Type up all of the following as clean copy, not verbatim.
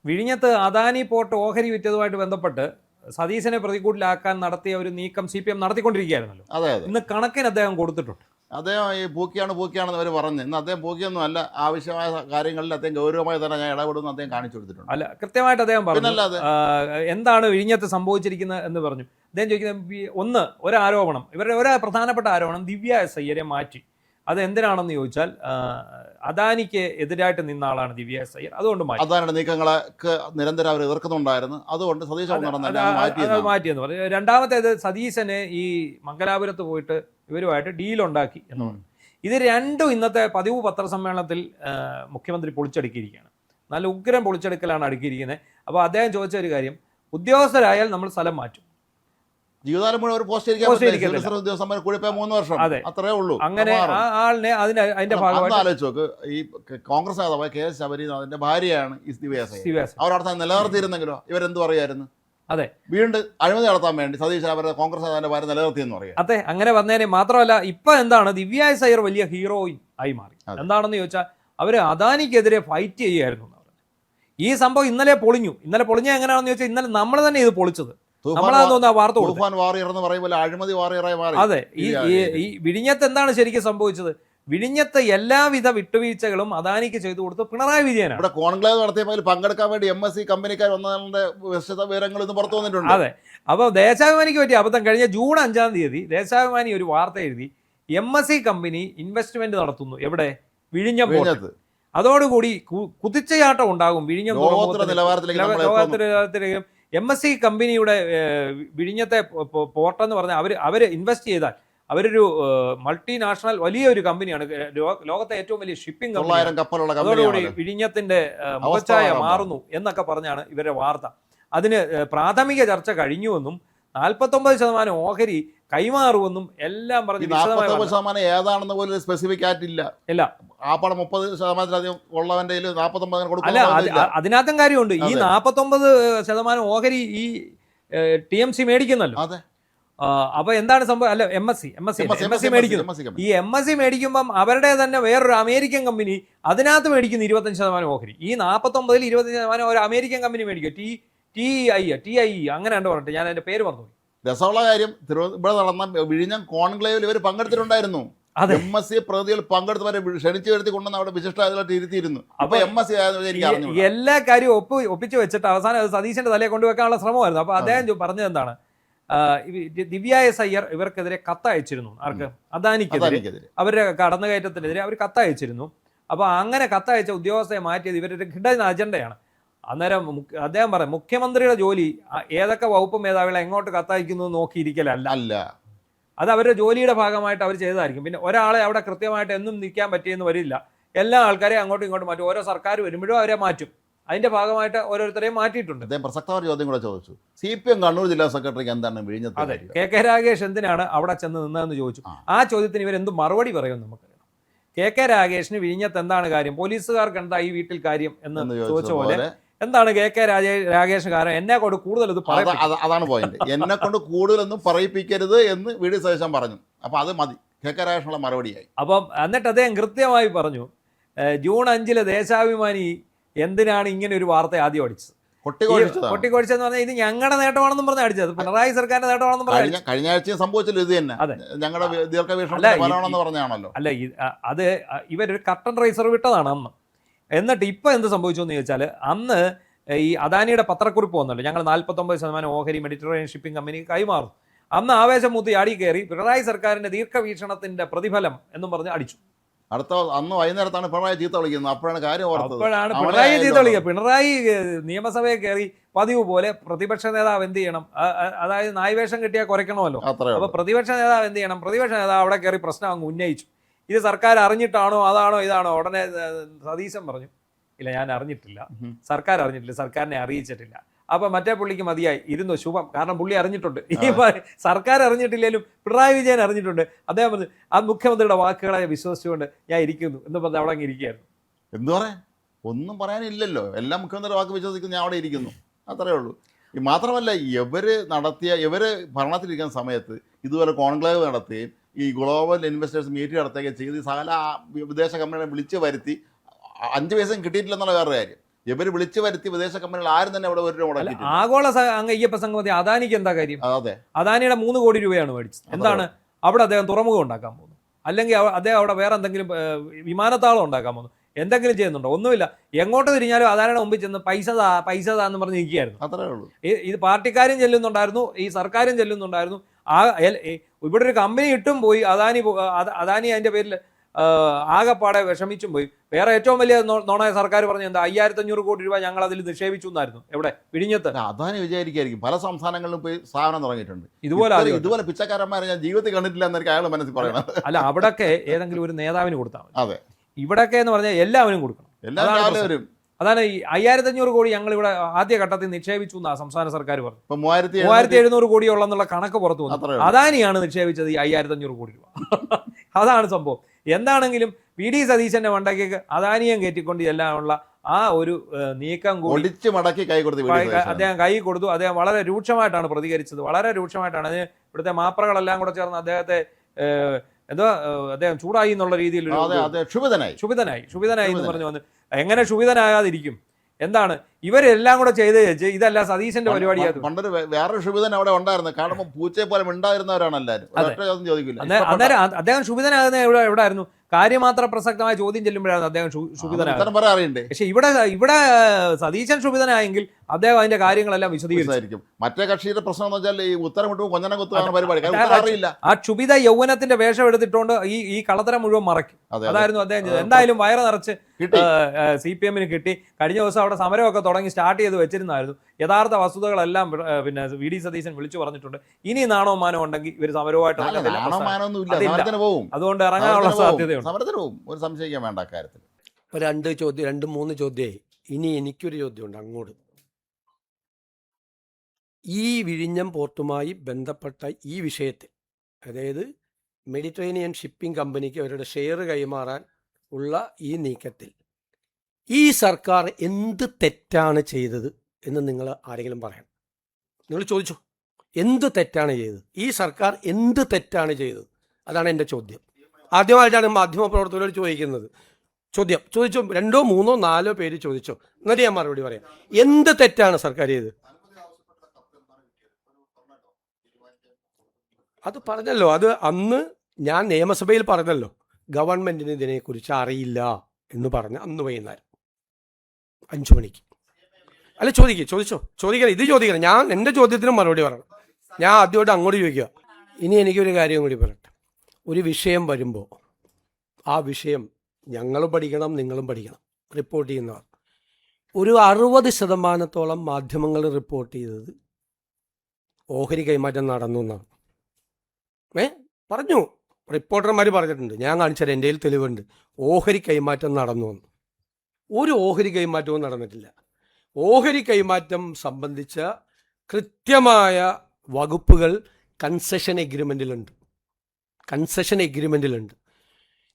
വിഴിഞ്ഞത്ത് അദാനി പോർട്ട് ഓഹരി വിറ്റതുമായിട്ട് ബന്ധപ്പെട്ട് സതീശനെ പ്രതികൂട്ടിലാക്കാൻ നടത്തിയ ഒരു നീക്കം CPM നടത്തിക്കൊണ്ടിരിക്കുകയായിരുന്നല്ലോ. അതെ അതെ, ഇന്ന് കണക്കിന് അദ്ദേഹം കൊടുത്തിട്ടുണ്ട്. അദ്ദേഹം ഈ പൂക്കിയാണെന്ന് അവർ പറഞ്ഞു. ഇന്ന് അദ്ദേഹം പൂക്കിയൊന്നും അല്ല, ആവശ്യമായ കാര്യങ്ങളിൽ അദ്ദേഹം ഗൗരവമായി തന്നെ ഞാൻ ഇടപെടുമെന്ന് അദ്ദേഹം കാണിച്ചു കൊടുത്തിട്ടുണ്ട്. അല്ല, കൃത്യമായിട്ട് അദ്ദേഹം പറഞ്ഞു. പിന്നല്ലാതെ എന്താണ് വിഴിഞ്ഞത്ത് സംഭവിച്ചിരിക്കുന്നത് എന്ന് പറഞ്ഞു. അദ്ദേഹം ചോദിക്കുന്നത് ഒരു ആരോപണം, ഇവരുടെ ഒരു പ്രധാനപ്പെട്ട ആരോപണം ദിവ്യ എസ് അയ്യരെ മാറ്റി. അത് എന്തിനാണെന്ന് ചോദിച്ചാൽ അദാനിക്ക് എതിരായിട്ട് നിന്ന ആളാണ് ദിവ്യ എസ് അയ്യർ, അതുകൊണ്ട് മാറ്റി. അദാനിയുടെ നീക്കങ്ങളൊക്കെ നിരന്തരം അവർ എതിർക്കുന്നുണ്ടായിരുന്നു, അതുകൊണ്ട് സതീശൻ മാറ്റിയെന്ന് പറഞ്ഞു. രണ്ടാമത്തേത് സതീശന് ഈ മംഗലാപുരത്ത് പോയിട്ട് ഇവരുമായിട്ട് ഡീലുണ്ടാക്കി എന്ന് പറഞ്ഞു. ഇത് രണ്ടും ഇന്നത്തെ പതിവ് പത്രസമ്മേളനത്തിൽ മുഖ്യമന്ത്രി പൊളിച്ചടുക്കിയിരിക്കുകയാണ്. നല്ല ഉഗ്രം പൊളിച്ചെടുക്കലാണ് അടുക്കിയിരിക്കുന്നത്. അപ്പോൾ അദ്ദേഹം ചോദിച്ച ഒരു കാര്യം, ഉദ്യോഗസ്ഥരായാൽ നമ്മൾ സ്ഥലം മാറ്റും, ജീവിതകാലം മുഴുവൻ ഒരു പോസ്റ്റ് ഉദ്യോഗസ്ഥന്മാർ കൂടിപ്പോയ 3 വർഷം, അത്രേ ഉള്ളൂ. അങ്ങനെ ആ ആളിനെ അതിന്റെ ഭാഗമായിട്ട് ആലോചിച്ച് നോക്ക്. ഈ കോൺഗ്രസ് നേതാവ് KS ശബരീനാഥിന്റെ ഭാര്യയാണ് ഈ ദിവ്യ. അവരവിടെ നിലനിർത്തിയിരുന്നെങ്കിലോ ഇവരെന്ത് പറയായിരുന്നു? അതെ, വീണ്ടും അഴിമതി നടത്താൻ വേണ്ടി സതീശൻ അവരുടെ കോൺഗ്രസ് നേതാവിന്റെ ഭാര്യ നിലനിർത്തിയെന്ന് പറയാം. അതെ, അങ്ങനെ വന്നേനെ. മാത്രമല്ല ഇപ്പൊ എന്താണ്, ദിവ്യ എസ് അയ്യർ വലിയ ഹീറോയിൻ ആയി മാറി. എന്താണെന്ന് ചോദിച്ചാൽ അവര് അദാനിക്കെതിരെ ഫൈറ്റ് ചെയ്യുകയായിരുന്നു. ഈ സംഭവം ഇന്നലെ പൊളിഞ്ഞു എങ്ങനെയാണെന്ന് ചോദിച്ചാൽ ഇന്നലെ നമ്മൾ തന്നെ ഇത് പൊളിച്ചത്. അതെ, ഈ വിഴിഞ്ഞത്ത് എന്താണ് ശരിക്കും സംഭവിച്ചത്? വിഴിഞ്ഞത്ത് എല്ലാവിധ വിട്ടുവീഴ്ചകളും അദാനിക്ക് ചെയ്തു കൊടുത്ത് പിണറായി വിജയനാണ്. ഇവിടെ കോൺക്ലേവ് നടത്തിയപ്പോൾ പങ്കെടുക്കാൻ വേണ്ടി MSC കമ്പനിക്കാർ വന്നതിന്റെ വിവരങ്ങൾ ഇന്ന് പുറത്തു വന്നിട്ടുണ്ട്. അതെ, അപ്പോൾ ദേശാഭിമാനിക്ക് പറ്റിയ അബദ്ധം, കഴിഞ്ഞ ജൂൺ 5-ാം തീയതി ദേശാഭിമാനി ഒരു വാർത്ത എഴുതി, MSC കമ്പനി ഇൻവെസ്റ്റ്മെന്റ് നടത്തുന്നു എവിടെ? വിഴിഞ്ഞം പോർട്ട്. അതോടുകൂടി കുതിച്ചയാട്ടം ഉണ്ടാകും വിഴിഞ്ഞം നിലവാരത്തിലേക്ക്. MSC കമ്പനിയുടെ വിഴിഞ്ഞത്തെ പോർട്ടെന്ന് പറഞ്ഞാൽ അവർ ഇൻവെസ്റ്റ് ചെയ്താൽ അവരൊരു മൾട്ടിനാഷണൽ വലിയൊരു കമ്പനിയാണ്, ലോകത്തെ ഏറ്റവും വലിയ ഷിപ്പിംഗ് കമ്പനി. അതോടുകൂടി വിഴിഞ്ഞത്തിന്റെ മുഖച്ഛായ മാറുന്നു എന്നൊക്കെ പറഞ്ഞാണ് ഇവരുടെ വാർത്ത. അതിന് പ്രാഥമിക ചർച്ച കഴിഞ്ഞുവെന്നും 49% ഓഹരി കൈമാറുമെന്നും എല്ലാം പറഞ്ഞ് 49% ഏതാണെന്ന് പോലും സ്പെസിഫിക് ആയിട്ടില്ല. ഇല്ല, ആ പണം 30% ഉള്ളവന്റെ 49 അല്ല, അതിനകത്തും കാര്യമുണ്ട്. ഈ 49% ഓഹരി ഈ TMC മേടിക്കുന്നല്ലോ. അതെ, അപ്പൊ എന്താണ് സംഭവം? അല്ല, MSC മേടിക്കുന്നു. ഈ MSC മേടിക്കുമ്പം അവരുടെ തന്നെ വേറൊരു അമേരിക്കൻ കമ്പനി അതിനകത്ത് മേടിക്കുന്നു 25% ഓഹരി. ഈ 49-ൽ 25% ഒരു അമേരിക്കൻ കമ്പനി മേടിക്കും. TIE അങ്ങനെ കണ്ടു പറഞ്ഞിട്ട് ഞാൻ അതിന്റെ പേര് പറഞ്ഞു. രസമുള്ള കാര്യം, ഇവിടെ നടന്ന വിഴിഞ്ഞം കോൺക്ലേവിൽ ഇവർ പങ്കെടുത്തിട്ടുണ്ടായിരുന്നു. MSC പ്രതികൾ പങ്കെടുത്തവരെ ക്ഷണിച്ചു വരുത്തി കൊണ്ടുവന്ന് അവിടെ വിശിഷ്ടായിട്ട് ഇരുത്തിയിരുന്നു. അപ്പൊ MSC എല്ലാ കാര്യവും ഒപ്പിച്ചു വെച്ചിട്ട് അവസാനം അത് സതീശന്റെ തലയെ കൊണ്ടുവെക്കാനുള്ള ശ്രമമായിരുന്നു. അപ്പൊ അദ്ദേഹം പറഞ്ഞത് എന്താണ്, ദിവ്യ എസ് അയ്യർ ഇവർക്കെതിരെ കത്തയച്ചിരുന്നു. ആർക്ക്? അദാനിക്കെതിരെ, അവരുടെ കടന്നുകയറ്റത്തിനെതിരെ അവർ കത്തയച്ചിരുന്നു. അപ്പൊ അങ്ങനെ കത്തയച്ച ഉദ്യോഗസ്ഥയെ മാറ്റിയത് ഇവരുടെ ഹിഡൻ അജണ്ടയാണ്. അന്നേരം അദ്ദേഹം പറയും, മുഖ്യമന്ത്രിയുടെ ജോലി ഏതൊക്കെ വകുപ്പ് മേധാവികളെ എങ്ങോട്ട് കത്തയക്കുന്നു നോക്കിയിരിക്കലല്ല, അത് അവരുടെ ജോലിയുടെ ഭാഗമായിട്ട് അവർ ചെയ്തതായിരിക്കും. പിന്നെ ഒരാളെ അവിടെ കൃത്യമായിട്ട് എന്നും നിൽക്കാൻ പറ്റിയെന്ന് വരില്ല. എല്ലാ ആൾക്കാരെയും അങ്ങോട്ടും ഇങ്ങോട്ടും മാറ്റും. ഓരോ സർക്കാർ വരുമ്പോഴും അവരെ മാറ്റും. അതിന്റെ ഭാഗമായിട്ട് ഓരോരുത്തരെയും മാറ്റിയിട്ടുണ്ട്. അദ്ദേഹം പ്രസക്തമായ ചോദ്യം കൂടെ ചോദിച്ചു, CPM കണ്ണൂർ ജില്ലാ സെക്രട്ടറിക്ക് എന്താണ് വിഴിഞ്ഞത്? അതെ, KK രാഗേഷ് എന്തിനാണ് അവിടെ ചെന്ന് നിന്നതെന്ന് ചോദിച്ചു. ആ ചോദ്യത്തിന് ഇവരെന്ത് മറുപടി പറയും നമുക്കറിയാം. KK രാഗേഷിന് വിഴിഞ്ഞത്ത് എന്താണ് കാര്യം, പോലീസുകാർക്ക് എന്താ ഈ വീട്ടിൽ കാര്യം എന്ന് ചോദിച്ച പോലെ എന്താണ് KK രാഗേഷ് കാരണം എന്നെ കൊണ്ട് കൂടുതൽ ഇത് പറയാം. അതാണ് പോയിന്റ്. എന്നെ കൊണ്ട് കൂടുതലൊന്നും പറയിപ്പിക്കരുത് എന്ന് VD സതീശൻ പറഞ്ഞു. അപ്പൊ അത് മതി, KK രാഗേഷിനുള്ള മറുപടിയായി. അപ്പം എന്നിട്ട് അദ്ദേഹം കൃത്യമായി പറഞ്ഞു, ജൂൺ 5 ദേശാഭിമാനി എന്തിനാണ് ഇങ്ങനെ ഒരു വാർത്ത ആദ്യം അടിച്ചത്? കൊട്ടിക്കൊഴിച്ചെന്ന് പറഞ്ഞാൽ ഇത് ഞങ്ങളുടെ നേട്ടമാണെന്നും പറഞ്ഞ് അടിച്ചത്, പിണറായി സർക്കാരിന്റെ നേട്ടമാണെന്നും പറഞ്ഞു. കഴിഞ്ഞ ആഴ്ച സംഭവിച്ചല്ലോ ഇത് തന്നെ. അതെ, ഞങ്ങളുടെ ദീർഘവീക്ഷണം പറഞ്ഞാണല്ലോ. അല്ല, അത് ഇവരൊരു കർട്ടൻ റൈസർ വിട്ടതാണ് അന്ന്. എന്നിട്ട് ഇപ്പൊ എന്ത് സംഭവിച്ചു എന്ന് ചോദിച്ചാൽ, അന്ന് ഈ അദാനിയുടെ പത്രക്കുറിപ്പ് വന്നല്ലോ, ഞങ്ങൾ 49% ഓഹരി മെഡിറ്ററേനിയൻ ഷിപ്പിംഗ് കമ്പനിക്ക് കൈമാറും. അന്ന് ആവേശം മൂത്ത് ആടി കയറി പിണറായി സർക്കാരിന്റെ ദീർഘവീക്ഷണത്തിന്റെ പ്രതിഫലം എന്നും പറഞ്ഞ് അടിച്ചു. അന്ന് വൈകുന്നേരത്താണ് പിണറായി ചീത്ത വിളിക്കുന്നത്. അപ്പോഴാണ് കാര്യം ഓർത്തത്. അപ്പോഴാണ് പിണറായി ചീത്ത വിളിക്കുക. പിണറായി നിയമസഭയെ കയറി പതിവ് പോലെ പ്രതിപക്ഷ നേതാവ് എന്ത് ചെയ്യണം, അതായത് നായ്വേഷം കിട്ടിയാൽ കുറയ്ക്കണമല്ലോ. അപ്പൊ പ്രതിപക്ഷ നേതാവ് എന്ത് ചെയ്യണം, പ്രതിപക്ഷ നേതാവ് അവിടെ കയറി പ്രശ്നം അങ്ങ് ഉന്നയിച്ചു. ഇത് സർക്കാർ അറിഞ്ഞിട്ടാണോ അതാണോ ഇതാണോ? ഉടനെ സതീശൻ പറഞ്ഞു, ഇല്ല ഞാൻ അറിഞ്ഞിട്ടില്ല, സർക്കാർ അറിഞ്ഞിട്ടില്ല, സർക്കാരിനെ അറിയിച്ചിട്ടില്ല. അപ്പൊ മറ്റേ പുള്ളിക്ക് മതിയായി, ഇരുന്നു ശുഭം, കാരണം പുള്ളി അറിഞ്ഞിട്ടുണ്ട്. ഈ സർക്കാർ അറിഞ്ഞിട്ടില്ലെങ്കിലും പിണറായി വിജയൻ അറിഞ്ഞിട്ടുണ്ട്. അദ്ദേഹം പറഞ്ഞു, ആ മുഖ്യമന്ത്രിയുടെ വാക്കുകളെ വിശ്വസിച്ചുകൊണ്ട് ഞാൻ ഇരിക്കുന്നു എന്ന് പറഞ്ഞ് അവിടെ അങ്ങ് ഇരിക്കുകയായിരുന്നു. എന്തു പറയാൻ, ഒന്നും പറയാനില്ലല്ലോ. എല്ലാ മുഖ്യമന്ത്രിയുടെ വാക്ക് വിശ്വസിക്കുന്നു, ഞാൻ അവിടെ ഇരിക്കുന്നു, അത്രേ ഉള്ളൂ. മാത്രമല്ല, ഇവര് ഭരണത്തിലിരിക്കുന്ന സമയത്ത് ഇതുപോലെ കോൺക്ലേവ് നടത്തുകയും ഈ ഗ്ലോബൽ ഇൻവെസ്റ്റേഴ്സ് മീറ്റ് നടത്തുകയും ചെയ്ത് സകല വിദേശ കമ്പനികളെ വിളിച്ച് വരുത്തി 5 പൈസയും കിട്ടിയിട്ടില്ലെന്നുള്ള വേറെ കാര്യം. ഇവർ വിളിച്ചു വരുത്തി വിദേശ കമ്പനികൾ ആരും തന്നെ ഇവിടെ ഒരു രൂപ മുടക്കിയിട്ടില്ല. ആഗോള അയ്യപ്പ സംഗമത്തിൽ അദാനിക്ക് എന്താ കാര്യം? അതെ, അദാനിയുടെ 3 കോടി രൂപയാണ് മേടിച്ചത്. എന്താണ് അവിടെ അദ്ദേഹം തുറമുഖം ഉണ്ടാക്കാൻ പോകുന്നു, അല്ലെങ്കിൽ അദ്ദേഹം അവിടെ വേറെ എന്തെങ്കിലും വിമാനത്താവളം ഉണ്ടാക്കാൻ പോകുന്നു, എന്തെങ്കിലും ചെയ്യുന്നുണ്ടോ? ഒന്നുമില്ല. എങ്ങോട്ട് തിരിഞ്ഞാലും അദാനിയുടെ മുമ്പിൽ ചെന്ന് പൈസ എന്ന് പറഞ്ഞ് നിൽക്കുകയായിരുന്നു. അത്രേ ഉള്ളൂ. ഇത് പാർട്ടിക്കാരും ചെല്ലുന്നുണ്ടായിരുന്നു, ഈ സർക്കാരും ചെല്ലുന്നുണ്ടായിരുന്നു. ഇവിടെ ഒരു കമ്പനി ഇട്ടും പോയി അദാനി അതിന്റെ പേരിൽ ആകെപ്പാടെ വിഷമിച്ചും പോയി. വേറെ ഏറ്റവും വലിയ നോണായ സർക്കാർ പറഞ്ഞു എന്താ 5500 കോടി രൂപ ഞങ്ങൾ അതിൽ നിക്ഷേപിച്ചു എന്നായിരുന്നു. എവിടെ? വിഴിഞ്ഞത്ത്. അദാനി വിചാരിക്കായിരിക്കും പല സംസ്ഥാനങ്ങളിലും പോയി സ്ഥാപനം തുടങ്ങിയിട്ടുണ്ട്. ഇതുപോലെ പിച്ചക്കാരന്മാരെ ഞാൻ ജീവിതത്തിൽ കണ്ടിട്ടില്ല എന്നായിരിക്കും അയാൾ മനസ്സിൽ പറയണത്. അല്ല, അവിടൊക്കെ ഏതെങ്കിലും ഒരു നേതാവിന് കൊടുത്താൽ മതി. അതെ, ഇവിടൊക്കെ എന്ന് പറഞ്ഞാൽ എല്ലാവരും കൊടുക്കണം. അതാണ് ഈ 5500 കോടി ഞങ്ങൾ ഇവിടെ ആദ്യഘട്ടത്തിൽ നിക്ഷേപിച്ചു എന്നാ സംസ്ഥാന സർക്കാർ പറഞ്ഞു. 3700 കോടി ഉള്ളെന്നുള്ള കണക്ക് പുറത്തു വന്നു. അദാനിയാണ് നിക്ഷേപിച്ചത് ഈ 5500 കോടി രൂപ. അതാണ് സംഭവം. എന്താണെങ്കിലും വി ഡി സതീശന്റെ മണ്ടയ്ക്ക് അദാനിയം കയറ്റിക്കൊണ്ട് ചെല്ലാനുള്ള ആ ഒരു നീക്കം കൂടി അദ്ദേഹം കൈ കൊടുത്തു. അദ്ദേഹം വളരെ രൂക്ഷമായിട്ടാണ് പ്രതികരിച്ചത്. വളരെ രൂക്ഷമായിട്ടാണ്. അതിന് ഇവിടുത്തെ മാപ്രകളെല്ലാം കൂടെ ചേർന്ന് അദ്ദേഹത്തെ അദ്ദേഹം ചൂടായി എന്നുള്ള രീതിയിൽ ക്ഷുഭിതനായി എന്ന് പറഞ്ഞു വന്ന്. എങ്ങനെ ക്ഷുഭിതനാകാതിരിക്കും? എന്താണ് ഇവരെല്ലാം കൂടെ ചെയ്ത് വെച്ച് ഇതല്ല സതീശന്റെ പരിപാടിയായിരുന്നു. പണ്ടൊരു വേറൊരു ക്ഷുഭിതൻ അവിടെ ഉണ്ടായിരുന്നു. കാണുമ്പോൾ പൂച്ചയെ പോലെ ഉണ്ടായിരുന്നവരാണ് എല്ലാവരും. അന്നേരം അദ്ദേഹം ക്ഷുഭിതനാകുന്ന എവിടെയായിരുന്നു? കാര്യമാത്ര പ്രസക്തമായ ചോദ്യം ചെല്ലുമ്പോഴാണ് അദ്ദേഹം ക്ഷുഭിതനാകുന്നത്. പക്ഷെ ഇവിടെ സതീശൻ ക്ഷുഭിതനായെങ്കിൽ അദ്ദേഹം അതിന്റെ കാര്യങ്ങളെല്ലാം വിശദീകരിക്കും. മറ്റേ കക്ഷിയുടെ പ്രശ്നം എന്ന് വെച്ചാൽ ഈ ഉത്തരമിട്ട് കൊഞ്ഞനം കുത്തുന്ന പരിപാടി അറിയില്ല. ആ ക്ഷുഭിത യൗവനത്തിന്റെ വേഷം എടുത്തിട്ടുകൊണ്ട് ഈ കളത്തരം മുഴുവൻ മറയ്ക്കും. അതായിരുന്നു അദ്ദേഹം ചെയ്തത്. എന്തായാലും വയറ് നിറച്ച് CPM കിട്ടി. കഴിഞ്ഞ ദിവസം അവിടെ സമരമൊക്കെ തുടങ്ങി സ്റ്റാർട്ട് ചെയ്ത് വെച്ചിരുന്നായിരുന്നു. യഥാർത്ഥ വസ്തുതകളെല്ലാം പിന്നെ വി ഡി സതീശൻ വിളിച്ചു പറഞ്ഞിട്ടുണ്ട്. ഇനി നാണോ മാനോ ഉണ്ടെങ്കിൽ ഇവർ സമരവുമായിട്ട് അതുകൊണ്ട് ഇറങ്ങാനുള്ള സാധ്യതയുണ്ട്. ഒരു സംശയിക്കാൻ വേണ്ട കാര്യത്തിൽ. 2-3 ചോദ്യമായി. ഇനി എനിക്കൊരു ചോദ്യമുണ്ട് അങ്ങോട്ട്. ഈ വിഴിഞ്ഞം പോർട്ടുമായി ബന്ധപ്പെട്ട ഈ വിഷയത്തിൽ, അതായത് മെഡിറ്ററേനിയൻ ഷിപ്പിംഗ് കമ്പനിക്ക് അവരുടെ ഷെയർ കൈമാറാൻ ഉള്ള ഈ നീക്കത്തിൽ ഈ സർക്കാർ എന്ത് തെറ്റാണ് ചെയ്തത് എന്ന് നിങ്ങൾ ആരെങ്കിലും പറയണം. നിങ്ങൾ ചോദിച്ചു, എന്ത് തെറ്റാണ് ചെയ്തത്? ഈ സർക്കാർ എന്ത് തെറ്റാണ് ചെയ്തത്? അതാണ് എൻ്റെ ചോദ്യം. ആദ്യമായിട്ടാണ് മാധ്യമപ്രവർത്തകരോട് ചോദിക്കുന്നത്. ചോദിച്ചോ, 2, 3, 4 പേര് ചോദിച്ചോ, എന്നിട്ട് ഞാൻ മറുപടി പറയാം. എന്ത് തെറ്റാണ് സർക്കാർ ചെയ്തത്? അത് പറഞ്ഞല്ലോ. അത് അന്ന് ഞാൻ നിയമസഭയിൽ പറഞ്ഞല്ലോ, ഗവൺമെൻറ്റിന് ഇതിനെക്കുറിച്ച് അറിയില്ല എന്ന് പറഞ്ഞ് അന്ന് വൈകുന്നേരം 5 മണിക്ക്. അല്ല, ചോദിക്കണം. ഇത് ചോദിക്കണം. ഞാൻ എൻ്റെ ചോദ്യത്തിന് മറുപടി പറയണം. ഞാൻ ആദ്യമായിട്ട് അങ്ങോട്ട് ചോദിക്കുക. ഇനി എനിക്കൊരു കാര്യം കൂടി പറയട്ടെ. ഒരു വിഷയം വരുമ്പോൾ ആ വിഷയം ഞങ്ങളും പഠിക്കണം, നിങ്ങളും പഠിക്കണം. റിപ്പോർട്ട് ചെയ്യുന്നവർ ഒരു 60% മാധ്യമങ്ങൾ റിപ്പോർട്ട് ചെയ്തത് ഓഹരി കൈമാറ്റം നടന്നു എന്നാണ്. പറഞ്ഞു, റിപ്പോർട്ടർമാർ പറഞ്ഞിട്ടുണ്ട്. ഞാൻ കാണിച്ചാൽ എൻ്റെ കയ്യിൽ തെളിവുണ്ട്. ഓഹരി കൈമാറ്റം നടന്നു എന്ന്. ഒരു ഓഹരി കൈമാറ്റവും നടന്നിട്ടില്ല. ഓഹരി കൈമാറ്റം സംബന്ധിച്ച കൃത്യമായ വകുപ്പുകൾ കൺസെഷൻ എഗ്രിമെൻറ്റിലുണ്ട്.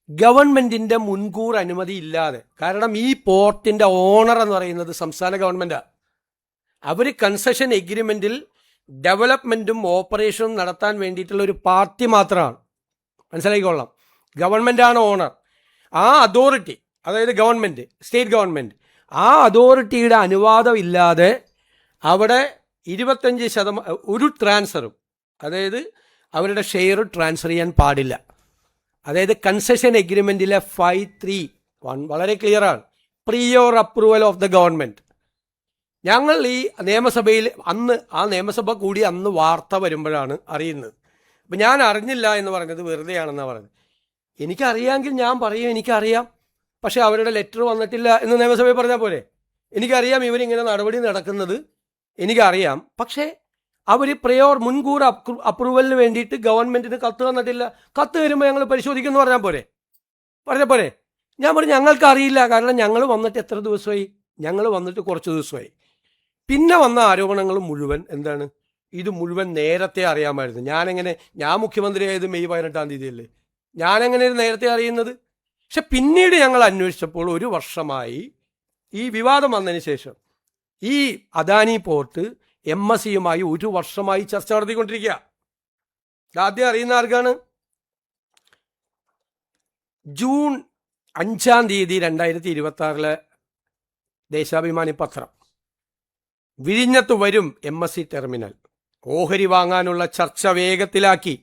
ഗവൺമെൻറ്റിൻ്റെ മുൻകൂർ അനുമതി ഇല്ലാതെ, കാരണം ഈ പോർട്ടിൻ്റെ ഓണർ എന്ന് പറയുന്നത് സംസ്ഥാന ഗവൺമെൻറ്റാണ്. അവർ കൺസെഷൻ എഗ്രിമെൻറ്റിൽ ഡെവലപ്മെൻറ്റും ഓപ്പറേഷനും നടത്താൻ വേണ്ടിയിട്ടുള്ള ഒരു പാർട്ടി മാത്രമാണ്. മനസ്സിലാക്കിക്കൊള്ളാം. ഗവൺമെൻറ്റാണ് ഓണർ. ആ അതോറിറ്റി, അതായത് ഗവൺമെൻറ്, സ്റ്റേറ്റ് ഗവൺമെൻറ്, ആ അതോറിറ്റിയുടെ അനുവാദം ഇല്ലാതെ അവിടെ 25% ഒരു ട്രാൻസ്ഫറും, അതായത് അവരുടെ ഷെയർ ട്രാൻസ്ഫർ ചെയ്യാൻ പാടില്ല. അതായത് കൺസെഷൻ എഗ്രിമെൻറ്റിലെ 5.3 വളരെ ക്ലിയറാണ്. Prior approval of the government. ഞങ്ങൾ ഈ നിയമസഭയിൽ ആ നിയമസഭ കൂടി അന്ന് വാർത്ത വരുമ്പോഴാണ് അറിയുന്നത്. അപ്പം ഞാൻ അറിഞ്ഞില്ല എന്ന് പറഞ്ഞത് വെറുതെയാണെന്നാണ് പറഞ്ഞത്. എനിക്കറിയാമെങ്കിൽ ഞാൻ പറയും എനിക്കറിയാം, പക്ഷേ അവരുടെ ലെറ്റർ വന്നിട്ടില്ല എന്ന് നിയമസഭയിൽ പറഞ്ഞാൽ പോരെ. എനിക്കറിയാം ഇവരിങ്ങനെ നടപടി നടക്കുന്നത്, എനിക്കറിയാം. പക്ഷേ അവർ മുൻകൂർ അപ്രൂവലിന് വേണ്ടിയിട്ട് ഗവൺമെൻറ്റിന് കത്ത് തന്നിട്ടില്ല. കത്ത് വരുമ്പോൾ ഞങ്ങൾ പരിശോധിക്കുമെന്ന് പറഞ്ഞാൽ പോരെ. ഞാൻ പറഞ്ഞു ഞങ്ങൾക്ക് അറിയില്ല, കാരണം ഞങ്ങൾ വന്നിട്ട് എത്ര ദിവസമായി? ഞങ്ങൾ വന്നിട്ട് കുറച്ച് ദിവസമായി. പിന്നെ വന്ന ആരോപണങ്ങൾ മുഴുവൻ എന്താണ്? ഇത് മുഴുവൻ നേരത്തെ അറിയാമായിരുന്നു. ഞാൻ മുഖ്യമന്ത്രിയായത് മെയ് 18-ാം തീയതിയല്ലേ. ഞാനെങ്ങനെ നേരത്തെ അറിയുന്നത്? പക്ഷെ പിന്നീട് ഞങ്ങൾ അന്വേഷിച്ചപ്പോൾ 1 വർഷമായി ഈ വിവാദം വന്നതിന് ശേഷം ഈ അദാനി പോർട്ട് MSCയുമായി 1 വർഷമായി ചർച്ച നടത്തിക്കൊണ്ടിരിക്കുക. ആദ്യം അറിയുന്ന ആർക്കാണ്? ജൂൺ 5-ാം തീയതി 2026 ദേശാഭിമാനി പത്രം. വിഴിഞ്ഞത്ത് വരും MSC ടെർമിനൽ. ഓഹരി വാങ്ങാനുള്ള ചർച്ച വേഗത്തിലാക്കി.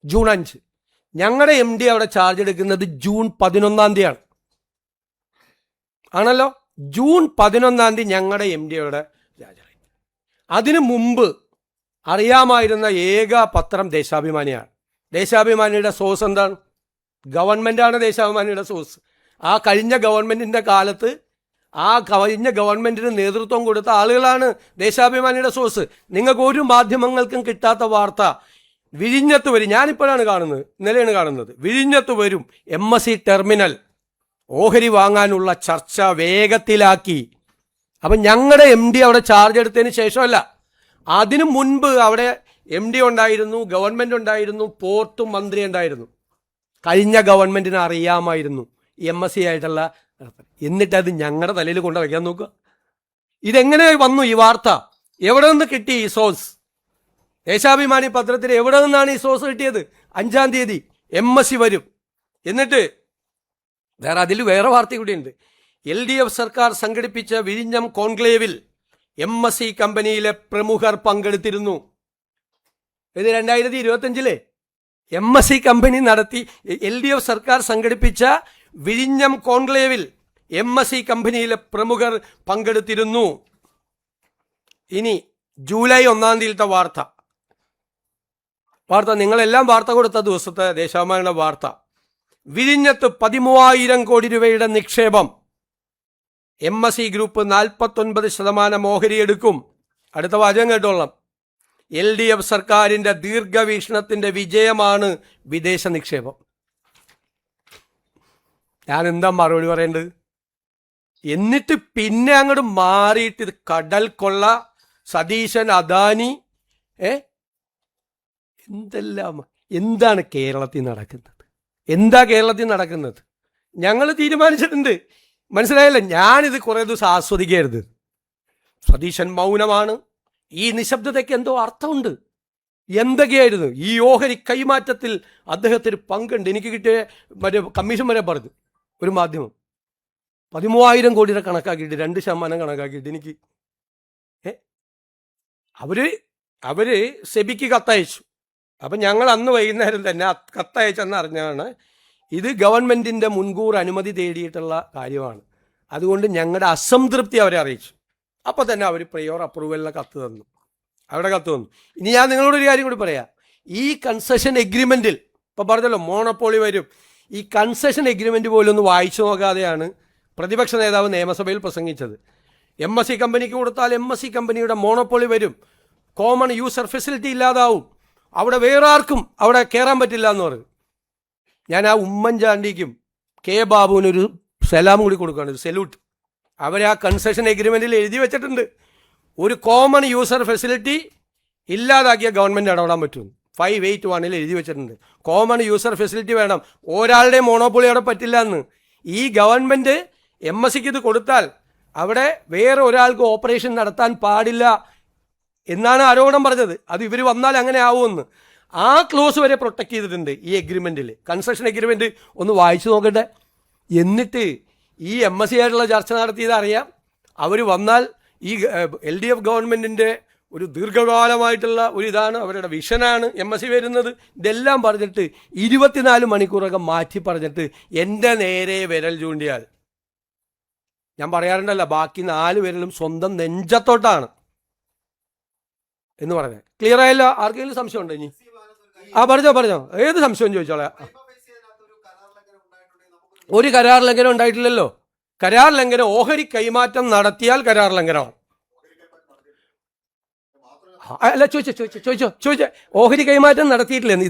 ജൂൺ 5 ഞങ്ങളുടെ MD അവിടെ ചാർജ് എടുക്കുന്നത് ജൂൺ 11 തീയതിയാണ്. ആണല്ലോ, ജൂൺ 11 തീയതി ഞങ്ങളുടെ MD അവിടെ രാജായി. അതിനു മുമ്പ് അറിയാമായിരുന്ന ഏക പത്രം ദേശാഭിമാനിയാണ്. ദേശാഭിമാനിയുടെ സോഴ്സ് എന്താണ്? ഗവൺമെൻറ്റാണ് ദേശാഭിമാനിയുടെ സോഴ്സ്. ആ കഴിഞ്ഞ ഗവൺമെൻറ്റിൻ്റെ കാലത്ത് ആ കഴിഞ്ഞ ഗവൺമെൻറ്റിന് നേതൃത്വം കൊടുത്ത ആളുകളാണ് ദേശാഭിമാനിയുടെ സോഴ്സ്. നിങ്ങൾക്ക് ഒരു മാധ്യമങ്ങൾക്കും കിട്ടാത്ത വാർത്ത വിഴിഞ്ഞത്ത് വരും. ഞാനിപ്പോഴാണ് കാണുന്നത്, ഇന്നലെയാണ് കാണുന്നത്. വിഴിഞ്ഞത്ത് വരും MSC ടെർമിനൽ. ഓഹരി വാങ്ങാനുള്ള ചർച്ച വേഗത്തിലാക്കി. അപ്പം ഞങ്ങളുടെ MD അവിടെ ചാർജ് എടുത്തതിന് ശേഷമല്ല, അതിനു മുൻപ് അവിടെ MD ഉണ്ടായിരുന്നു, ഗവൺമെൻറ് ഉണ്ടായിരുന്നു, പോർട്ടും മന്ത്രി ഉണ്ടായിരുന്നു. കഴിഞ്ഞ ഗവൺമെൻറ്റിന് അറിയാമായിരുന്നു MSC ആയിട്ടുള്ള. എന്നിട്ടത് ഞങ്ങളുടെ തലയിൽ കൊണ്ട് വയ്ക്കാൻ നോക്കുക. ഇതെങ്ങനെ വന്നു ഈ വാർത്ത? എവിടെ നിന്ന് കിട്ടി ഈ സോഴ്സ്? ദേശാഭിമാനി പത്രത്തിൽ എവിടെ നിന്നാണ് ഈ സോഴ്സ് കിട്ടിയത്? 5 തീയതി MSC വരും. എന്നിട്ട് അതിൽ വേറെ വാർത്ത കൂടിയുണ്ട്. LDF സർക്കാർ സംഘടിപ്പിച്ച വിഴിഞ്ഞം കോൺക്ലേവിൽ MSC കമ്പനിയിലെ പ്രമുഖർ പങ്കെടുത്തിരുന്നു. ഇത് 2025 MSC കമ്പനി നടത്തി LDF സർക്കാർ സംഘടിപ്പിച്ച വിഴിഞ്ഞം കോൺക്ലേവിൽ MSC കമ്പനിയിലെ പ്രമുഖർ പങ്കെടുത്തിരുന്നു. ഇനി ജൂലൈ 1 തീയതിയിലത്തെ വാർത്ത നിങ്ങളെല്ലാം വാർത്ത കൊടുത്ത ദിവസത്തെ ദേശാഭിമാനിയുടെ വാർത്ത. വിഴിഞ്ഞത്ത് 13,000 കോടി രൂപയുടെ നിക്ഷേപം. MSC ഗ്രൂപ്പ് 49% ഓഹരി എടുക്കും. അടുത്ത വാചകം കേട്ടോളാം. LDF സർക്കാരിൻ്റെ ദീർഘവീക്ഷണത്തിൻ്റെ വിജയമാണ് വിദേശ നിക്ഷേപം. ഞാൻ എന്താ മറുപടി പറയേണ്ടത്? എന്നിട്ട് പിന്നെ അങ്ങോട്ട് മാറിയിട്ട് ഇത് കടൽ കൊള്ള, സതീശൻ, അദാനി, എന്താണ് കേരളത്തിൽ നടക്കുന്നത്? എന്താ കേരളത്തിൽ നടക്കുന്നത്? ഞങ്ങൾ തീരുമാനിച്ചിട്ടുണ്ട്, മനസ്സിലായല്ലോ. ഞാനിത് കുറേ ദിവസം ആസ്വദിക്കരുത്. സതീശൻ മൗനമാണ്. ഈ നിശബ്ദതയ്ക്ക് എന്തോ അർത്ഥമുണ്ട്. എന്തൊക്കെയായിരുന്നു ഈ ഓഹരി കൈമാറ്റത്തിൽ അദ്ദേഹത്തിന് പങ്കുണ്ട്. എനിക്ക് കിട്ടിയ മറ്റേ കമ്മീഷൻ വരെ പറഞ്ഞു ഒരു മാധ്യമം 13,000 കോടിയുടെ കണക്കാക്കിയിട്ട് 2% കണക്കാക്കിയിട്ട് എനിക്ക് അവര് സെബിക്ക് കത്തയച്ചു. അപ്പം ഞങ്ങൾ അന്ന് വൈകുന്നേരം തന്നെ കത്തയച്ചെന്ന് അറിഞ്ഞാണ് ഇത് ഗവൺമെൻറ്റിൻ്റെ മുൻകൂർ അനുമതി തേടിയിട്ടുള്ള കാര്യമാണ്. അതുകൊണ്ട് ഞങ്ങളുടെ അസംതൃപ്തി അവരെ അറിയിച്ചു. അപ്പോൾ തന്നെ അവർ പ്രയോർ അപ്രൂവലിലെ കത്ത് തന്നു. ഇനി ഞാൻ നിങ്ങളോടൊരു കാര്യം കൂടി പറയാം. ഈ കൺസെഷൻ എഗ്രിമെൻറ്റിൽ ഇപ്പോൾ പറഞ്ഞല്ലോ മോണോപോളി വരും. ഈ കൺസെഷൻ എഗ്രിമെൻറ്റ് പോലും ഒന്ന് വായിച്ചു നോക്കാതെയാണ് പ്രതിപക്ഷ നേതാവ് നിയമസഭയിൽ പ്രസംഗിച്ചത്. MSC കമ്പനിക്ക് കൊടുത്താൽ MSC കമ്പനിയുടെ മോണോപോളി വരും. കോമൺ യൂസർ ഫെസിലിറ്റി ഇല്ലാതാവും. അവിടെ വേറെ ആർക്കും അവിടെ കയറാൻ പറ്റില്ല എന്ന് പറയും. ഞാൻ ആ ഉമ്മൻചാണ്ടിക്കും കെ ബാബുവിനൊരു സലാം കൂടി കൊടുക്കുകയാണ്, ഒരു സല്യൂട്ട്. അവരെ ആ കൺസെഷൻ എഗ്രിമെൻറ്റിൽ എഴുതി വെച്ചിട്ടുണ്ട്. ഒരു കോമൺ യൂസർ ഫെസിലിറ്റി ഇല്ലാതാക്കിയ ഗവൺമെൻറ് ഇടപെടാൻ പറ്റും. 581 എഴുതി വെച്ചിട്ടുണ്ട്. കോമൺ യൂസർ ഫെസിലിറ്റി വേണം. ഒരാളുടെ മോണോപ്പൊളി അവിടെ പറ്റില്ല എന്ന്. ഈ ഗവൺമെൻറ് MSCക്ക് ഇത് കൊടുത്താൽ അവിടെ വേറെ ഒരാൾക്ക് ഓപ്പറേഷൻ നടത്താൻ പാടില്ല എന്നാണ് ആരോപണം പറഞ്ഞത്. അത് ഇവർ വന്നാൽ അങ്ങനെ ആവുമെന്ന്. ആ ക്ലോസ് വരെ പ്രൊട്ടക്ട് ചെയ്തിട്ടുണ്ട് ഈ എഗ്രിമെൻറ്റിൽ. കൺസെഷൻ എഗ്രിമെൻറ്റ് ഒന്ന് വായിച്ചു നോക്കട്ടെ. എന്നിട്ട് ഈ MSC ആയിട്ടുള്ള ചർച്ച നടത്തിയത് അറിയാം. അവർ വന്നാൽ ഈ LDF ഗവൺമെൻറ്റിൻ്റെ ഒരു ദീർഘകാലമായിട്ടുള്ള ഒരു ഇതാണ്, അവരുടെ വിഷനാണ് MSC വരുന്നത്. ഇതെല്ലാം പറഞ്ഞിട്ട് 24 മണിക്കൂറൊക്കെ മാറ്റി പറഞ്ഞിട്ട് എൻ്റെ നേരെ വിരൽ ചൂണ്ടിയാൽ, ഞാൻ പറയാറുണ്ടല്ല, ബാക്കി 4 വിരലും സ്വന്തം നെഞ്ചത്തോട്ടാണ് എന്ന് പറഞ്ഞത്. ക്ലിയർ ആയല്ലോ? ആർക്കെങ്കിലും സംശയം ഉണ്ടോ? ഇനി പറഞ്ഞോ, ഏത് സംശയം ചോദിച്ചോളാം. ഒരു കരാർ ലംഘനം ഉണ്ടായിട്ടില്ലല്ലോ. കരാർ ലംഘനം ഓഹരി കൈമാറ്റം നടത്തിയാൽ കരാർ ലംഘനമാണ്. അല്ല, ചോദിച്ചോ. ഓഹരി കൈമാറ്റം നടത്തിയിട്ടില്ലെന്ന്.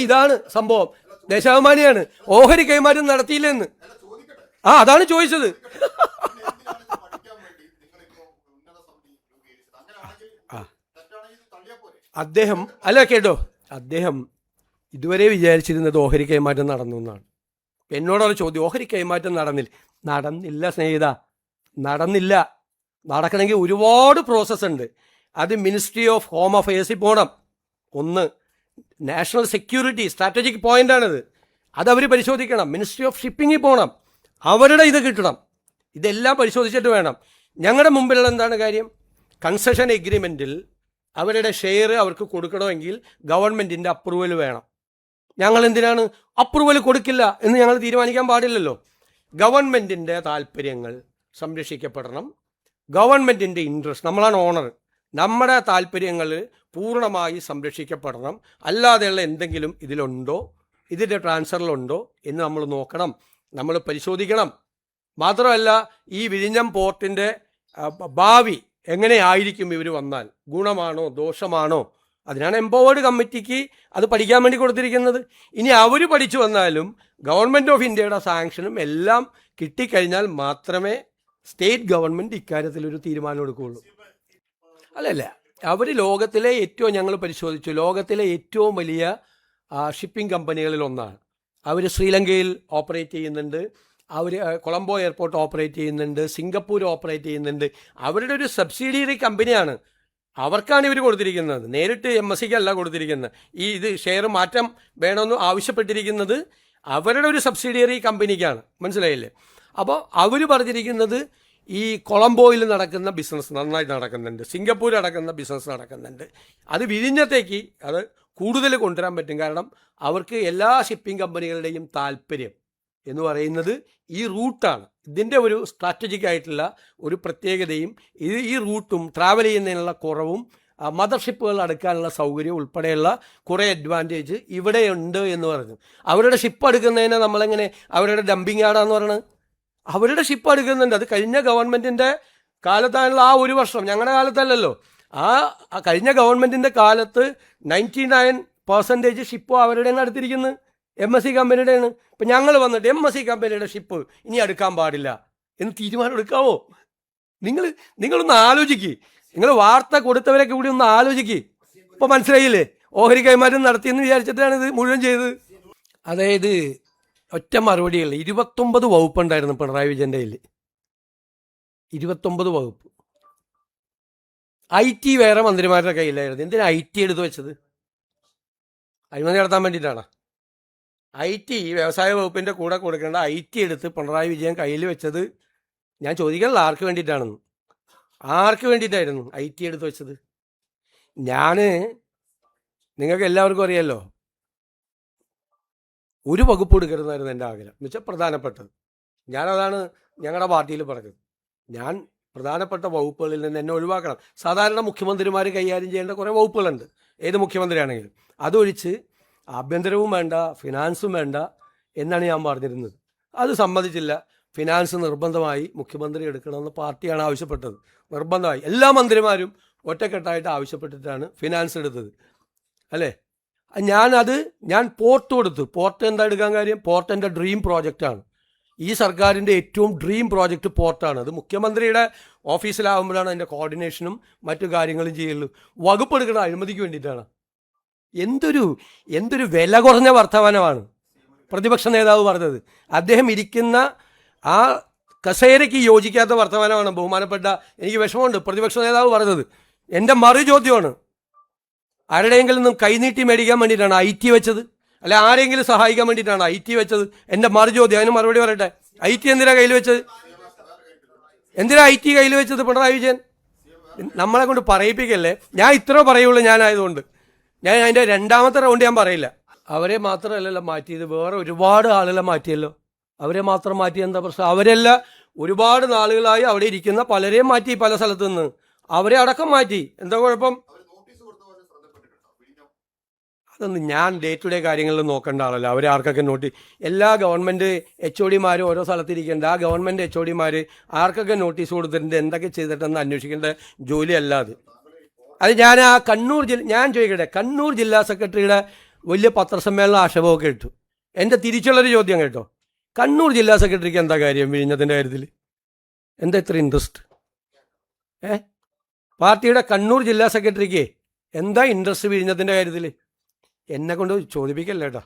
ഇതാണ് സംഭവം. ദേശാഭിമാനിയാണ്. ഓഹരി കൈമാറ്റം നടത്തിയില്ലെന്ന്. അതാണ് ചോദിച്ചത്. അദ്ദേഹം ഇതുവരെ വിചാരിച്ചിരുന്നത് ഓഹരി കൈമാറ്റം നടന്നു എന്നാണ്. എന്നോടൊരു ചോദ്യം, ഓഹരി കൈമാറ്റം നടന്നില്ല സ്നേഹിത, നടന്നില്ല. നടക്കണമെങ്കിൽ ഒരുപാട് പ്രോസസ്സ് ഉണ്ട്. അത് മിനിസ്ട്രി ഓഫ് ഹോം അഫയേഴ്സിൽ പോകണം. ഒന്ന്, നാഷണൽ സെക്യൂരിറ്റി സ്ട്രാറ്റജിക് പോയിൻ്റാണിത്. അതവർ പരിശോധിക്കണം. മിനിസ്ട്രി ഓഫ് ഷിപ്പിങ്ങിൽ പോകണം. അവരുടെ ഇത് കിട്ടണം. ഇതെല്ലാം പരിശോധിച്ചിട്ട് വേണം. ഞങ്ങളുടെ മുമ്പിലുള്ള എന്താണ് കാര്യം? കൺസെഷൻ എഗ്രിമെൻറ്റിൽ അവരുടെ ഷെയർ അവർക്ക് കൊടുക്കണമെങ്കിൽ ഗവൺമെൻറ്റിൻ്റെ അപ്രൂവൽ വേണം. ഞങ്ങൾ എന്തിനാണ് അപ്രൂവൽ കൊടുക്കില്ല എന്ന് ഞങ്ങൾ തീരുമാനിക്കാൻ പാടില്ലല്ലോ. ഗവൺമെൻറ്റിൻ്റെ താല്പര്യങ്ങൾ സംരക്ഷിക്കപ്പെടണം, ഗവൺമെൻറ്റിൻ്റെ ഇൻട്രസ്റ്റ്, നമ്മളാണ് ഓണർ, നമ്മുടെ താല്പര്യങ്ങൾ പൂർണ്ണമായി സംരക്ഷിക്കപ്പെടണം. അല്ലാതെയുള്ള എന്തെങ്കിലും ഇതിലുണ്ടോ, ഇതിൻ്റെ ട്രാൻസ്ഫറിലുണ്ടോ എന്ന് നമ്മൾ നോക്കണം, നമ്മൾ പരിശോധിക്കണം. മാത്രമല്ല ഈ വിഴിഞ്ഞം പോർട്ടിൻ്റെ ഭാവി എങ്ങനെയായിരിക്കും ഇവർ വന്നാൽ, ഗുണമാണോ ദോഷമാണോ, അതിനാണ് എംപവേർഡ് കമ്മിറ്റിക്ക് അത് പഠിക്കാൻ വേണ്ടി കൊടുത്തിരിക്കുന്നത്. ഇനി അവർ പഠിച്ചു വന്നാലും ഗവൺമെൻറ് ഓഫ് ഇന്ത്യയുടെ സാങ്ഷനും എല്ലാം കിട്ടിക്കഴിഞ്ഞാൽ മാത്രമേ സ്റ്റേറ്റ് ഗവൺമെൻറ് ഇക്കാര്യത്തിലൊരു തീരുമാനം എടുക്കുകയുള്ളൂ. അല്ലല്ല, അവർ ലോകത്തിലെ ഏറ്റവും, ഞങ്ങൾ പരിശോധിച്ചു, ലോകത്തിലെ ഏറ്റവും വലിയ ഷിപ്പിംഗ് കമ്പനികളിൽ ഒന്നാണ്. അവർ ശ്രീലങ്കയിൽ ഓപ്പറേറ്റ് ചെയ്യുന്നുണ്ട്, അവർ കൊളംബോ എയർപോർട്ട് ഓപ്പറേറ്റ് ചെയ്യുന്നുണ്ട്, സിംഗപ്പൂർ ഓപ്പറേറ്റ് ചെയ്യുന്നുണ്ട്. അവരുടെ ഒരു സബ്സിഡിയറി കമ്പനിയാണ്. അവർക്കാണ് ഇവർ കൊടുത്തിരിക്കുന്നത്, നേരിട്ട് MSCക്ക് അല്ല കൊടുത്തിരിക്കുന്നത്. ഇത് ഷെയർ മാറ്റം വേണമെന്ന് ആവശ്യപ്പെട്ടിരിക്കുന്നത് അവരുടെ ഒരു സബ്സിഡിയറി കമ്പനിക്കാണ്. മനസ്സിലായില്ലേ? അപ്പോൾ അവർ പറഞ്ഞിരിക്കുന്നത് ഈ കൊളംബോയിൽ നടക്കുന്ന ബിസിനസ് നന്നായിട്ട് നടക്കുന്നുണ്ട്, സിംഗപ്പൂർ നടക്കുന്ന ബിസിനസ് നടക്കുന്നുണ്ട്, അത് വിഴിഞ്ഞത്തേക്ക് അത് കൂടുതൽ കൊണ്ടുവരാൻ പറ്റും. കാരണം അവർക്ക് എല്ലാ ഷിപ്പിംഗ് കമ്പനികളുടെയും താല്പര്യം എന്ന് പറയുന്നത് ഈ റൂട്ടാണ്. ഇതിൻ്റെ ഒരു സ്ട്രാറ്റജിക് ആയിട്ടുള്ള ഒരു പ്രത്യേകതയും ഈ റൂട്ടും ട്രാവൽ ചെയ്യുന്നതിനുള്ള കുറവും മദർഷിപ്പുകൾ അടുക്കാനുള്ള സൗകര്യം ഉൾപ്പെടെയുള്ള കുറേ അഡ്വാൻറ്റേജ് ഇവിടെയുണ്ട് എന്ന് പറഞ്ഞു. അവരുടെ ഷിപ്പ് അടുക്കുന്നതിനെ നമ്മളെങ്ങനെ അവരുടെ ഡംപിങ് യാർഡാന്ന് പറയുന്നത്? അവരുടെ ഷിപ്പ് അടുക്കുന്നുണ്ട്. അത് കഴിഞ്ഞ ഗവൺമെൻറ്റിൻ്റെ കാലത്താണല്ലോ, ആ ഒരു വർഷം, ഞങ്ങളുടെ കാലത്തല്ലല്ലോ, ആ കഴിഞ്ഞ ഗവൺമെൻറ്റിൻ്റെ കാലത്ത് 99% ഷിപ്പും അവരുടെയാണ് അടുത്തിരിക്കുന്നത്, MSC കമ്പനിയുടെയാണ്. ഇപ്പം ഞങ്ങൾ വന്നിട്ട് MSC കമ്പനിയുടെ ഷിപ്പ് ഇനി അടുക്കാൻ പാടില്ല എന്ന് തീരുമാനം എടുക്കാമോ? നിങ്ങളൊന്ന് ആലോചിക്ക്, നിങ്ങൾ വാർത്ത കൊടുത്തവരൊക്കെ കൂടി ഒന്ന് ആലോചിക്ക്. ഇപ്പോൾ മനസ്സിലായില്ലേ ഓഹരി കൈമാറ്റം നടത്തിയെന്ന് വിചാരിച്ചിട്ടാണ് ഇത് മുഴുവൻ ചെയ്തത്. അതായത് ഒറ്റ മറുപടികളിൽ 29 വകുപ്പുണ്ടായിരുന്നു പിണറായി വിജയൻ്റെ കയ്യിൽ, 29 വകുപ്പ്. IT വേറെ മന്ത്രിമാരുടെ കയ്യിലായിരുന്നു. എന്തിനാ IT എടുത്തു വെച്ചത്? അഴിമതി നടത്താൻ വേണ്ടിയിട്ടാണ്. IT വ്യവസായ വകുപ്പിൻ്റെ കൂടെ കൊടുക്കേണ്ട IT എടുത്ത് പിണറായി വിജയൻ കയ്യിൽ വെച്ചത് ഞാൻ ചോദിക്കാനുള്ള ആർക്ക് വേണ്ടിയിട്ടാണെന്ന്. ആർക്ക് വേണ്ടിയിട്ടായിരുന്നു IT എടുത്ത് വെച്ചത്? നിങ്ങൾക്ക് എല്ലാവർക്കും അറിയാമല്ലോ, ഒരു വകുപ്പ് എടുക്കരുതായിരുന്നു എൻ്റെ ആഗ്രഹം, എന്ന് വെച്ചാൽ പ്രധാനപ്പെട്ടത്. ഞാനതാണ് ഞങ്ങളുടെ പാർട്ടിയിൽ പറഞ്ഞത്. ഞാൻ പ്രധാനപ്പെട്ട വകുപ്പുകളിൽ നിന്ന് എന്നെ ഒഴിവാക്കണം. സാധാരണ മുഖ്യമന്ത്രിമാർ കൈകാര്യം ചെയ്യേണ്ട കുറേ വകുപ്പുകളുണ്ട്, ഏത് മുഖ്യമന്ത്രിയാണെങ്കിലും. അതൊഴിച്ച് ആഭ്യന്തരവും വേണ്ട, ഫിനാൻസും വേണ്ട എന്നാണ് ഞാൻ പറഞ്ഞിരുന്നത്. അത് സമ്മതിച്ചില്ല. ഫിനാൻസ് നിർബന്ധമായി മുഖ്യമന്ത്രി എടുക്കണമെന്ന് പാർട്ടിയാണ് ആവശ്യപ്പെട്ടത്. നിർബന്ധമായി എല്ലാ മന്ത്രിമാരും ഒറ്റക്കെട്ടായിട്ട് ആവശ്യപ്പെട്ടിട്ടാണ് ഫിനാൻസ് എടുത്തത്, അല്ലേ? ഞാൻ പോർട്ട് കൊടുത്തു. പോർട്ട് എന്താ എടുക്കാൻ കാര്യം? പോർട്ട് എൻ്റെ ഡ്രീം പ്രോജക്റ്റാണ്. ഈ സർക്കാരിൻ്റെ ഏറ്റവും ഡ്രീം പ്രോജക്റ്റ് പോർട്ടാണ്. അത് മുഖ്യമന്ത്രിയുടെ ഓഫീസിലാവുമ്പോഴാണ് അതിൻ്റെ കോർഡിനേഷനും മറ്റു കാര്യങ്ങളും ചെയ്യുള്ളൂ. വകുപ്പ് എടുക്കുന്ന അഴിമതിക്ക് വേണ്ടിയിട്ടാണ്. എന്തൊരു വില കുറഞ്ഞ വർത്തമാനമാണ് പ്രതിപക്ഷ നേതാവ് പറഞ്ഞത്. അദ്ദേഹം ഇരിക്കുന്ന ആ കസേരയ്ക്ക് യോജിക്കാത്ത വർത്തമാനമാണ് ബഹുമാനപ്പെട്ട, എനിക്ക് വിഷമമുണ്ട്, പ്രതിപക്ഷ നേതാവ് പറഞ്ഞത്. എൻ്റെ മറു ചോദ്യമാണ്, ആരുടെയെങ്കിലും നിന്നും കൈനീട്ടി മേടിക്കാൻ വേണ്ടിയിട്ടാണ് IT വെച്ചത്? അല്ലെ ആരെങ്കിലും സഹായിക്കാൻ വേണ്ടിയിട്ടാണ് IT വെച്ചത്? എൻ്റെ മറു ചോദ്യം. അതിന് മറുപടി പറയട്ടെ. IT എന്തിനാ കയ്യിൽ വെച്ചത്? എന്തിനാ IT കയ്യിൽ വെച്ചത് പിണറായി വിജയൻ? നമ്മളെ കൊണ്ട് പറയിപ്പിക്കല്ലേ. ഞാൻ ഇത്ര പറയുള്ളൂ. ഞാനായതുകൊണ്ട് ഞാൻ അതിൻ്റെ രണ്ടാമത്തെ റൗണ്ട് ഞാൻ പറയില്ല. അവരെ മാത്രമല്ലല്ലോ മാറ്റിയത്, വേറെ ഒരുപാട് ആളുകളെ മാറ്റിയല്ലോ. അവരെ മാത്രം മാറ്റി എന്താ പ്രശ്നം? അവരെല്ലാം ഒരുപാട് നാളുകളായി അവിടെ ഇരിക്കുന്ന പലരെയും മാറ്റി, പല സ്ഥലത്തു നിന്ന് അവരെ അടക്കം മാറ്റി. എന്താ കുഴപ്പം? അതൊന്നും ഞാൻ ഡേ ടു ഡേ കാര്യങ്ങളിൽ നോക്കേണ്ട ആളല്ല. അവരെ ആർക്കൊക്കെ എല്ലാ ഗവൺമെൻറ് HODമാരും ഓരോ സ്ഥലത്തിരിക്കേണ്ട ആ ഗവൺമെൻറ് HODമാർ ആർക്കൊക്കെ നോട്ടീസ് കൊടുത്തിട്ടുണ്ട്, എന്തൊക്കെ ചെയ്തിട്ടെന്ന് അന്വേഷിക്കേണ്ട ജോലിയല്ലാതെ. അത് ഞാൻ ചോദിക്കട്ടെ, കണ്ണൂർ ജില്ലാ സെക്രട്ടറിയുടെ വലിയ പത്രസമ്മേളനം ആക്ഷേപമൊക്കെ ഇട്ടു. എൻ്റെ തിരിച്ചുള്ളൊരു ചോദ്യം കേട്ടോ, കണ്ണൂർ ജില്ലാ സെക്രട്ടറിക്ക് എന്താ കാര്യം വിഴിഞ്ഞത്തിൻ്റെ കാര്യത്തിൽ? എന്താ ഇത്ര ഇൻട്രസ്റ്റ്? പാർട്ടിയുടെ കണ്ണൂർ ജില്ലാ സെക്രട്ടറിക്ക് എന്താ ഇൻട്രസ്റ്റ് വിഴിഞ്ഞത്തിൻ്റെ കാര്യത്തിൽ? എന്നെ കൊണ്ട് ചോദിപ്പിക്കല്ലേട്ടാ.